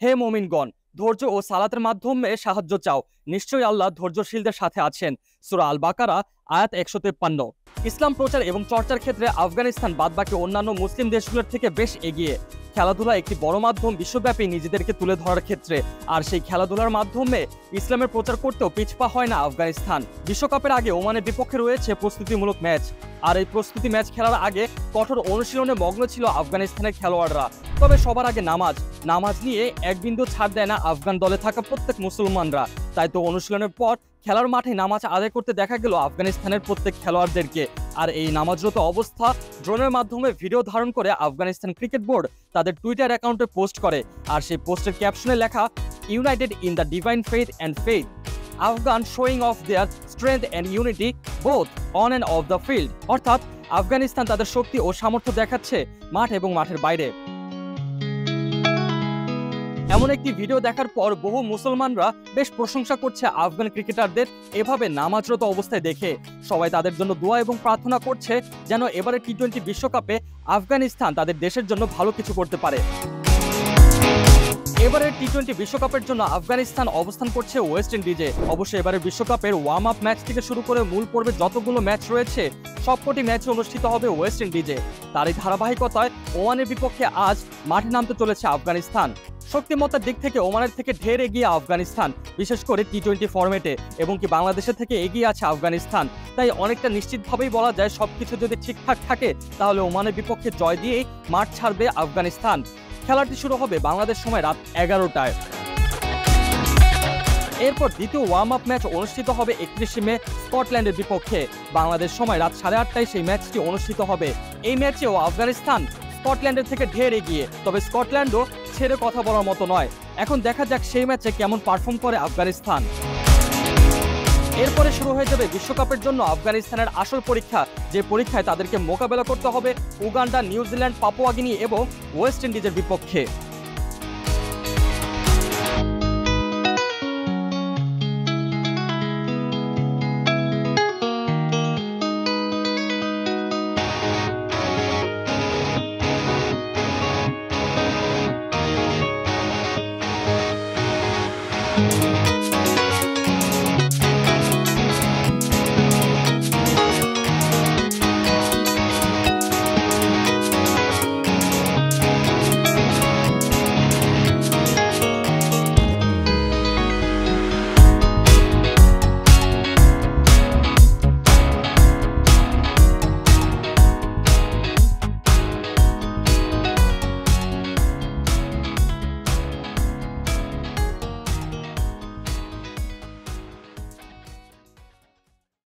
হে মুমিনগণ, ধৈর্য ও সালাতের মাধ্যমে সাহায্য চাও, নিশ্চয়ই আল্লাহ ধৈর্যশীলদের সাথে আছেন। সূরা আল বাকারা আয়াত 153। ইসলাম প্রচার এবং চর্চার ক্ষেত্রে আফগানিস্তান বাদবাকি অন্যান্য মুসলিম দেশগুলোর থেকে বেশ এগিয়ে। খেলাধুলা একটি বড় মাধ্যম বিশ্বব্যাপী নিজেদেরকে তুলে ধরার ক্ষেত্রে, আর সেই খেলাধুলার মাধ্যমে ইসলামের প্রচার করতেও পিছপা হয় না আফগানিস্তান। বিশ্বকাপের আগে ওমানের বিপক্ষে রয়েছে প্রস্তুতিমূলক ম্যাচ, আর এই প্রস্তুতি ম্যাচ খেলার আগে কঠোর অনুশীলনে মগ্ন ছিল আফগানিস্তানের খেলোয়াড়রা। তবে সবার আগে নামাজ নিয়ে এক বিন্দু ছাড় দেয় না আফগান দলে থাকা প্রত্যেক মুসলমানরা। তাই তো অনুশীলনের পর খেলার মাঠে নামাজ আদায় করতে দেখা গেল আফগানিস্তানের প্রত্যেক খেলোয়াড়দেরকে। আর এই নামাজরত অবস্থা ড্রোনের মাধ্যমে ভিডিও ধারণ করে আফগানিস্তান ক্রিকেট বোর্ড তাদের টুইটার অ্যাকাউন্টে পোস্ট করে। আর সেই পোস্টের ক্যাপশনে লেখা, United in the divine faith and faith, Afghan showing of their strength and unity both on and of the field. অর্থাৎ আফগানিস্তান তাদের শক্তি ও সামর্থ্য দেখাচ্ছে মাঠ এবং মাঠের বাইরে। এমন একটি ভিডিও দেখার পর বহু মুসলমানরা বেশ প্রশংসা করছে আফগান ক্রিকেটারদের এভাবে নামাজরত অবস্থায় দেখে। সবাই তাদের জন্য দোয়া এবং প্রার্থনা করছে যেন এবারে টি-20 বিশ্বকাপে আফগানিস্তান তাদের দেশের জন্য ভালো কিছু করতে পারে। এবারের টি-20 বিশ্বকাপের জন্য আফগানিস্তান অবস্থান করছে ওয়েস্ট ইন্ডিজে। অবশ্যই এবারের বিশ্বকাপের ওয়ার্ম আপ ম্যাচ থেকে শুরু করে মূল পর্বে যতগুলো ম্যাচ রয়েছে সবকটি ম্যাচ অনুষ্ঠিত হবে ওয়েস্ট ইন্ডিজে। তারই ধারাবাহিকতায় ওমানের বিপক্ষে আজ মাঠে নামতে চলেছে আফগানিস্তান। শক্তিমত্তার দিক থেকে ওমানের থেকে ঢের এগিয়ে আফগানিস্তান, বিশেষ করে টি-20 ফরম্যাটে, এবং কি বাংলাদেশের থেকে এগিয়ে আছে আফগানিস্তান। তাই অনেকটা নিশ্চিতভাবেই বলা যায় সবকিছু যদি ঠিকঠাক থাকে তাহলে ওমানের বিপক্ষে জয় দিয়েই মাঠ ছাড়বে আফগানিস্তান। খেলাটি শুরু হবে বাংলাদেশ সময় রাত 11টায়। এরপর দ্বিতীয় ওয়ার্ম আপ ম্যাচ অনুষ্ঠিত হবে 31 মে স্কটল্যান্ডের বিপক্ষে। বাংলাদেশ সময় রাত 8:30টায় সেই ম্যাচটি অনুষ্ঠিত হবে। এই ম্যাচেও আফগানিস্তান স্কটল্যান্ডের থেকে ঢের এগিয়ে, তবে স্কটল্যান্ডও ছেড়ে কথা বলার মতো নয়। এখন দেখা যাক সেই ম্যাচে কেমন পারফর্ম করে আফগানিস্তান। এরপরে শুরু হয়ে যাবে বিশ্বকাপের জন্য আফগানিস্তানের আসল পরীক্ষা, যে পরীক্ষায় তাদেরকে মোকাবেলা করতে হবে উগান্ডা, নিউজিল্যান্ড, পাপুয়া গিনি এবং ওয়েস্ট ইন্ডিজের বিপক্ষে।